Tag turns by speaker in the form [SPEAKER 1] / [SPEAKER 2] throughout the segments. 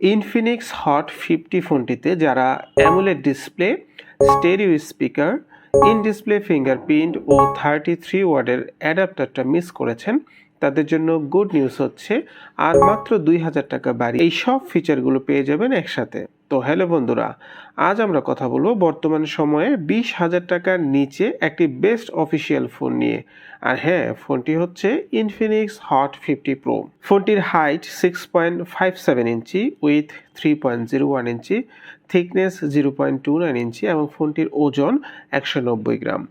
[SPEAKER 1] Infinix Hot 50 ফোনটিতে যারা AMOLED display, stereo speaker, in display fingerprint ও 33 ওয়াটের অ্যাডাপ্টারটা মিস করেছেন তাদের জন্য গুড নিউজ হচ্ছে আর মাত্র 2000 টাকা বাড়ি এই সব ফিচারগুলো পেয়ে যাবেন একসাথে। তো হ্যালো বন্ধুরা, আজ আমরা কথা বলবো বর্তমান সময়ে 20,000 টাকার নিচে একটি বেস্ট অফিসিয়াল ফোন নিয়ে। আর হ্যাঁ, ফোনটি হচ্ছে ইনফিনিক্স হট 50 প্রো। ফোনটির হাইট 6.57 ইঞ্চি উইথ 3.01 ইঞ্চি, থিকনেস 0.29 ইঞ্চি এবং ফোনটির ওজন 190 গ্রাম।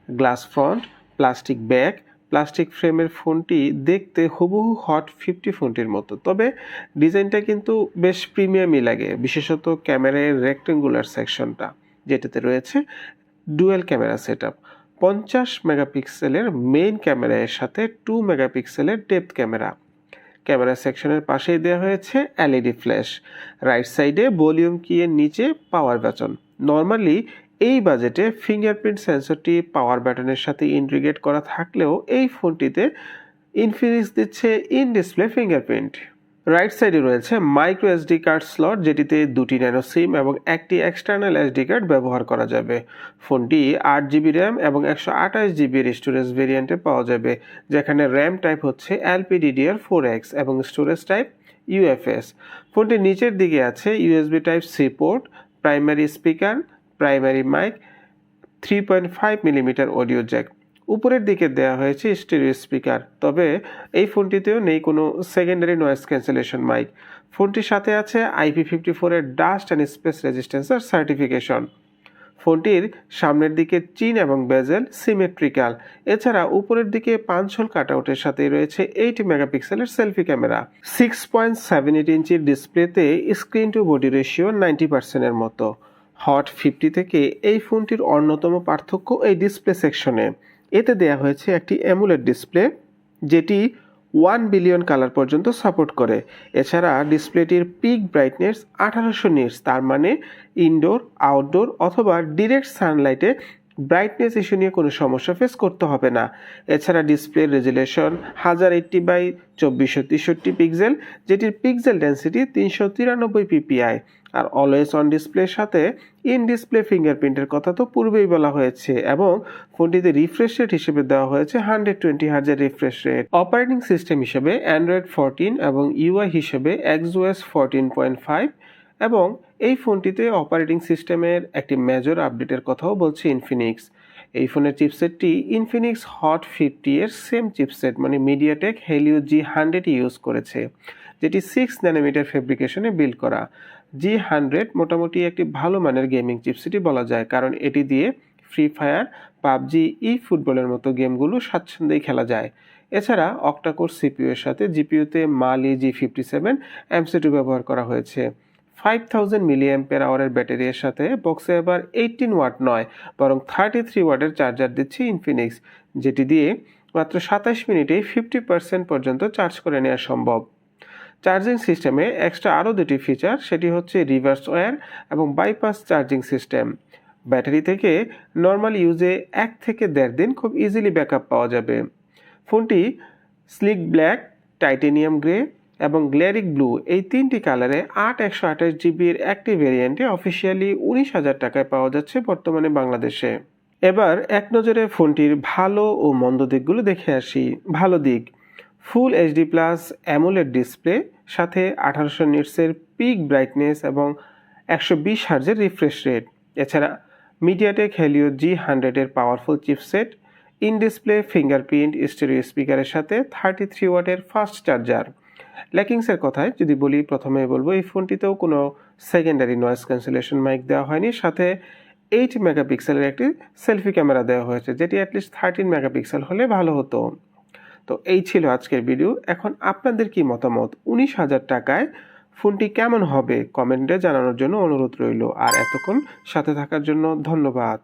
[SPEAKER 1] Glass front, plastic back, plastic ফ্রেমের ফোনটি দেখতে হুবহু হট 50 ফোনটির মতো, তবে ডিজাইনটা কিন্তু বেশ প্রিমিয়ামই লাগে, বিশেষত ক্যামেরার রেক্টেঙ্গুলার সেকশনটা, যেটাতে রয়েছে ডুয়েল ক্যামেরা সেটআপ। 50 মেগাপিক্সেলের মেইন ক্যামেরার সাথে 2 মেগাপিক্সেলের ডেপথ ক্যামেরা। ক্যামেরা সেকশনের পাশেই দেওয়া হয়েছে এলইডি ফ্ল্যাশ। রাইট সাইডে ভলিউম কি এর নিচে পাওয়ার বাটন। নর্মালি এই বাজেটে ফিঙ্গারপ্রিন্ট সেন্সরটি পাওয়ার বাটনের সাথে ইন্টিগ্রেট করা থাকলেও এই ফোনটিতে ইনফিনিক্স দিচ্ছে ইন ডিসপ্লে ফিঙ্গারপ্রিন্ট। রাইট সাইডে রয়েছে মাইক্রো এসডি কার্ড স্লট, যেটিতে 2টি ন্যানো সিম এবং একটি এক্সটার্নাল এসডি কার্ড ব্যবহার করা যাবে। ফোনটি 8GB র্যাম এবং 128GB স্টোরেজ ভেরিয়েন্টে পাওয়া যাবে, যেখানে র্যাম টাইপ হচ্ছে LPDDR4X এবং স্টোরেজ টাইপ UFS। ফোনটির নিচের দিকে আছে USB type C port, primary speaker, primary mic, 3.5mm audio jack. উপরের দিকে দেওয়া হয়েছে স্টেরিও স্পিকার, তবে এই ফোনটিতেও নেই কোনো সেকেন্ডারি নয়েজ ক্যান্সেলেশন মাইক। ফোনটির সাথে আছে IP54 এর ডাস্ট অ্যান্ড স্পেস রেজিস্ট্যান্সের সার্টিফিকেশন। ফোনটির সামনের দিকে চিন এবং বেজেল সিমেট্রিক্যাল। এছাড়া উপরের দিকে 5 হোল কাটআউটের সাথে রয়েছে 8 মেগাপিক্সেলের সেলফি ক্যামেরা। 6.78 ইঞ্চির ডিসপ্লেতে স্ক্রিন টু বডি রেশিও 90%-এর মতো। হট 50 থেকে এই ফোনটির অন্যতম পার্থক্য এই ডিসপ্লে সেকশনে। এতে দেয়া হয়েছে একটি অ্যামোলেড ডিসপ্লে, যেটি 1 বিলিয়ন কালার পর্যন্ত সাপোর্ট করে। এছাড়া ডিসপ্লেটির পিক ব্রাইটনেস 1800 নিটস, তার মানে ইনডোর, আউটডোর অথবা ডিরেক্ট সানলাইটে ব্রাইটনেস ইস্যু নিয়ে কোনো সমস্যা ফেস করতে হবে না। এছাড়া ডিসপ্লের রেজুলেশন 1080x2463 পিক্সেল, যেটির পিক্সেল ডেন্সিটি 393 পিপিআই। আর অলওয়েজ অন ডিসপ্লের সাথে ইন ডিসপ্লে ফিঙ্গারপ্রিন্টের কথা তো পূর্বেই বলা হয়েছে, এবং ফোনটিতে রিফ্রেশ রেট হিসেবে দেওয়া হয়েছে 120 হার্জের রিফ্রেশ রেট। অপারেটিং সিস্টেম হিসেবে অ্যান্ড্রয়েড 14 এবং ইউআই হিসেবে XOS 14.5, এবং এই ফোনটিতে অপারেটিং সিস্টেমের একটি মেজর আপডেটের কথাও বলছে ইনফিনিক্স। এই ফোনের চিপসেটটি ইনফিনিক্স হট 50 এর সেম চিপসেট মানে মিডিয়াটেক হেলিও G100 ইউজ করেছে, যেটি 6 ন্যানোমিটার ফেব্রিকেশনে বিল্ড করা। G100 মোটামুটি একটি ভালো মানের গেমিং চিপসেটই বলা যায়, কারণ এটি দিয়ে ফ্রি ফায়ার, পাবজি, ফুটবলের মতো গেমগুলো স্বাচ্ছন্দ্যেই খেলা যায়। এছাড়া অক্টাকোর সিপিইউ এর সাথে জিপিইউতে মালি G57 MC2 ব্যবহার করা হয়েছে। 5000 mAh ব্যাটারির সাথে বক্সে এবার 18 ওয়াট নয়, বরং 33 ওয়াটের চার্জার দিচ্ছে ইনফিনিক্স, যেটি দিয়ে মাত্র 27 মিনিটেই 50% পর্যন্ত চার্জ করে নেওয়া সম্ভব। চার্জিং সিস্টেমে এক্সট্রা আরও দুটি ফিচার, সেটি হচ্ছে রিভার্স ওয়্যার এবং বাইপাস চার্জিং সিস্টেম। ব্যাটারি থেকে নর্মাল ইউজে 1 থেকে 1.5 দিন খুব ইজিলি ব্যাকআপ পাওয়া যাবে। ফোনটি স্লিক ব্ল্যাক, টাইটেনিয়াম গ্রে এবং গ্লেরিক ব্লু এই 3টি কালারে 8/128GBর একটি ভেরিয়েন্টে অফিসিয়ালি 19,000 টাকায় পাওয়া যাচ্ছে বর্তমানে বাংলাদেশে। এবার এক নজরে ফোনটির ভালো ও মন্দ দিকগুলো দেখে আসি। ভালো দিক: full HD plus AMOLED display, সাথে 1800 নিটসের পিক ব্রাইটনেস এবং 120 হার্জের রিফ্রেশ রেট। এছাড়া মিডিয়াটেক হেলিও G100 এর powerful chipset, in display fingerprint, stereo স্পিকারের সাথে 33 ওয়াটের ফাস্ট চার্জার। ল্যাকিংসের কথায় যদি বলি, প্রথমে বলবো এই ফোনটিতেও কোনো সেকেন্ডারি নয়েজ ক্যান্সেলেশন মাইক দেওয়া হয়নি, সাথে 8 মেগাপিক্সেলের একটি সেলফি ক্যামেরা দেওয়া হয়েছে, যেটি অ্যাটলিস্ট 13 মেগাপিক্সেল হলে ভালো হতো। তো এই ছিল আজকের ভিডিও। এখন আপনাদের কি মতামত? 19,000 টাকায় ফোনটি কেমন হবে কমেন্টে জানানোর জন্য অনুরোধ রইল। আর এতক্ষণ সাথে থাকার জন্য ধন্যবাদ।